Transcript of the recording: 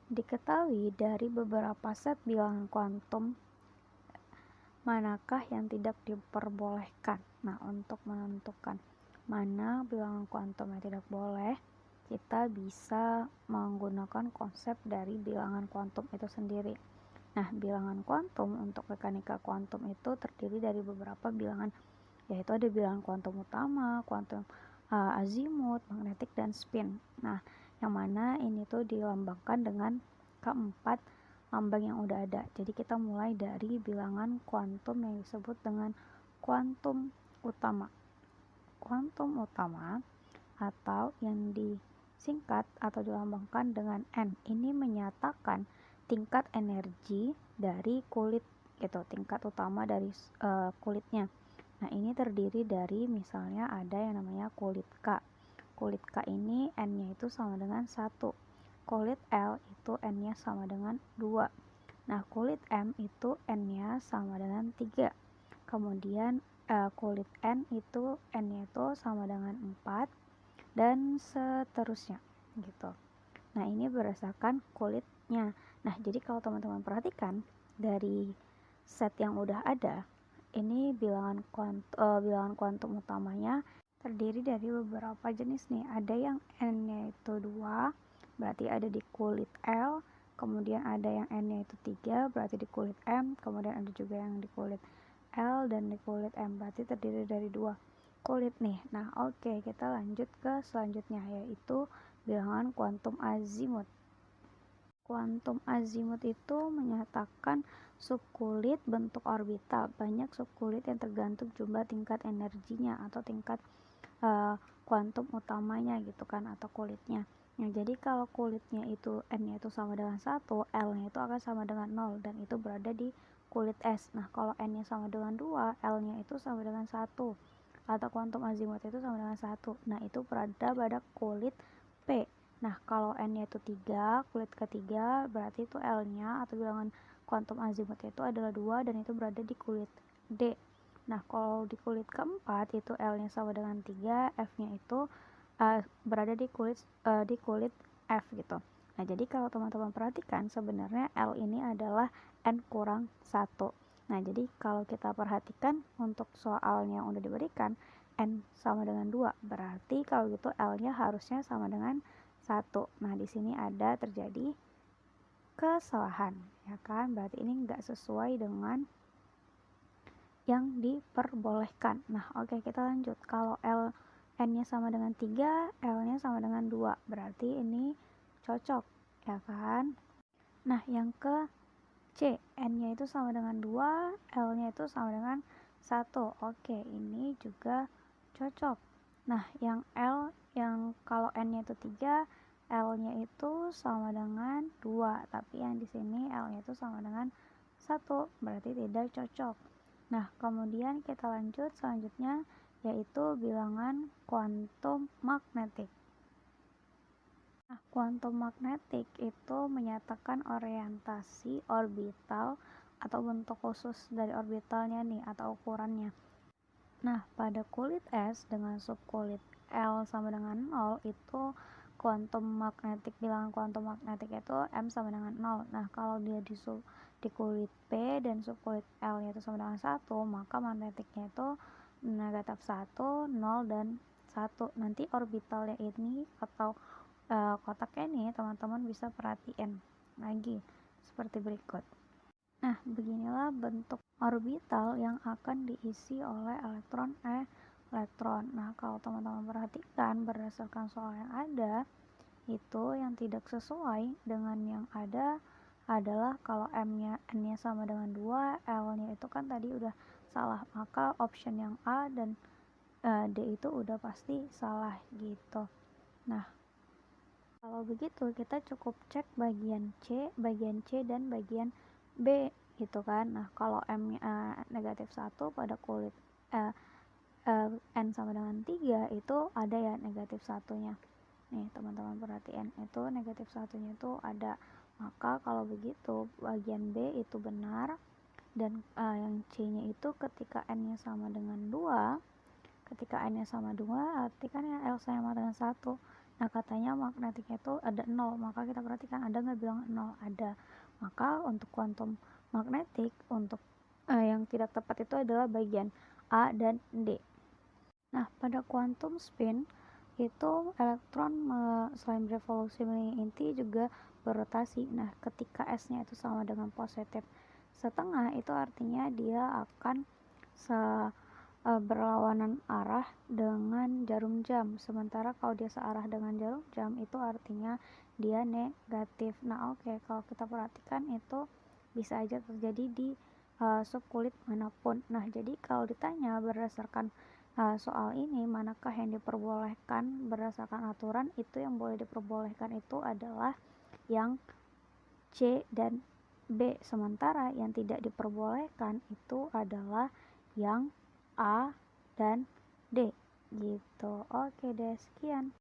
Diketahui dari beberapa set bilangan kuantum manakah yang tidak diperbolehkan. Nah, untuk menentukan mana bilangan kuantum yang tidak boleh, kita bisa menggunakan konsep dari bilangan kuantum itu sendiri. Nah, bilangan kuantum untuk mekanika kuantum itu terdiri dari beberapa bilangan, yaitu ada bilangan kuantum utama, kuantum azimut, magnetik, dan spin. Nah, yang mana ini tuh dilambangkan dengan keempat lambang yang udah ada. Jadi kita mulai dari bilangan kuantum yang disebut dengan kuantum utama. Kuantum utama atau yang disingkat atau dilambangkan dengan N ini menyatakan tingkat energi dari kulit gitu, tingkat utama dari kulitnya. Nah, ini terdiri dari misalnya ada yang namanya kulit K. Kulit K ini N-nya itu sama dengan 1. Kulit L itu N-nya sama dengan 2. Nah, kulit M itu N-nya sama dengan 3. Kemudian kulit N itu N-nya itu sama dengan 4 dan seterusnya gitu. Nah, ini berdasarkan kulitnya. Nah, jadi kalau teman-teman perhatikan dari set yang udah ada, ini bilangan kuantum utamanya terdiri dari beberapa jenis nih. Ada yang N-nya itu 2, berarti ada di kulit L. Kemudian ada yang N-nya itu 3, berarti di kulit M. Kemudian ada juga yang di kulit L dan di kulit M, berarti terdiri dari 2 kulit nih. Nah, oke, kita lanjut ke selanjutnya, yaitu bilangan kuantum azimut. Kuantum azimut itu menyatakan subkulit bentuk orbital. Banyak subkulit yang tergantung jumlah tingkat energinya atau tingkat kuantum utamanya gitu kan, atau kulitnya. Nah, jadi kalau kulitnya itu N-nya itu sama dengan 1, L-nya itu akan sama dengan 0 dan itu berada di kulit S. Nah, kalau N-nya sama dengan 2, L-nya itu sama dengan 1 atau kuantum azimut itu sama dengan 1. Nah, itu berada pada kulit P. Nah, kalau N-nya itu 3, kulit ketiga, berarti itu L-nya atau bilangan kuantum azimut itu adalah 2 dan itu berada di kulit D. Nah, kalau di kulit keempat itu L-nya sama dengan 3, F-nya itu berada di kulit F gitu. Nah, jadi kalau teman-teman perhatikan sebenarnya L ini adalah N kurang 1. Nah, jadi kalau kita perhatikan untuk soalnya yang udah diberikan N sama dengan 2, berarti kalau gitu L-nya harusnya sama dengan 1. Nah, di sini ada terjadi kesalahan, ya kan? Berarti ini enggak sesuai dengan yang diperbolehkan. Nah, oke, kita lanjut. Kalau N-nya sama dengan 3, L-nya sama dengan 2, berarti ini cocok, ya kan? Nah, yang ke C, N-nya itu sama dengan 2, L-nya itu sama dengan 1. Oke, ini juga cocok. Nah, yang L, yang kalau N-nya itu 3, L-nya itu sama dengan 2, tapi yang di sini L-nya itu sama dengan 1, berarti tidak cocok. Nah, kemudian kita lanjut selanjutnya, yaitu bilangan kuantum magnetik. Nah, kuantum magnetik itu menyatakan orientasi orbital atau bentuk khusus dari orbitalnya nih atau ukurannya. Nah, pada kulit S dengan subkulit L sama dengan 0 itu bilangan kuantum magnetik itu M sama dengan 0. Nah, kalau dia di kulit P dan subkulit L-nya itu sama dengan 1, maka magnetiknya itu negatif 1, 0, dan 1. Nanti orbitalnya ini atau kotaknya ini teman-teman bisa perhatiin lagi seperti berikut. Nah, beginilah bentuk orbital yang akan diisi oleh elektron. Nah, kalau teman-teman perhatikan berdasarkan soal yang ada, itu yang tidak sesuai dengan yang ada adalah kalau N-nya sama dengan 2, L-nya itu kan tadi udah salah, maka option yang A dan D itu udah pasti salah gitu. Nah, kalau begitu kita cukup cek bagian C, dan bagian B gitu kan. Nah, kalau M negatif 1 pada kulit N sama dengan 3 itu ada ya negatif 1-nya. Nih, teman-teman perhatian, itu negatif 1-nya itu ada. Maka kalau begitu bagian B itu benar dan yang C-nya itu ketika N-nya sama dengan 2, arti kan yang L sama dengan 1. Nah, katanya magnetiknya itu ada 0, maka kita perhatikan ada nggak bilang 0? Ada. Maka untuk kuantum magnetik untuk yang tidak tepat itu adalah bagian A dan D. Nah, pada quantum spin itu elektron selain berevolusi mengelilingi inti juga berotasi. Nah, ketika S-nya itu sama dengan positif setengah, itu artinya dia akan berlawanan arah dengan jarum jam. Sementara kalau dia searah dengan jarum jam itu artinya dia negatif. Nah, oke, kalau kita perhatikan itu bisa aja terjadi di sup kulit manapun. Nah, jadi kalau ditanya berdasarkan soal ini manakah yang diperbolehkan berdasarkan aturan, itu yang boleh diperbolehkan itu adalah yang C dan B, sementara yang tidak diperbolehkan itu adalah yang A dan D gitu. Oke deh, sekian.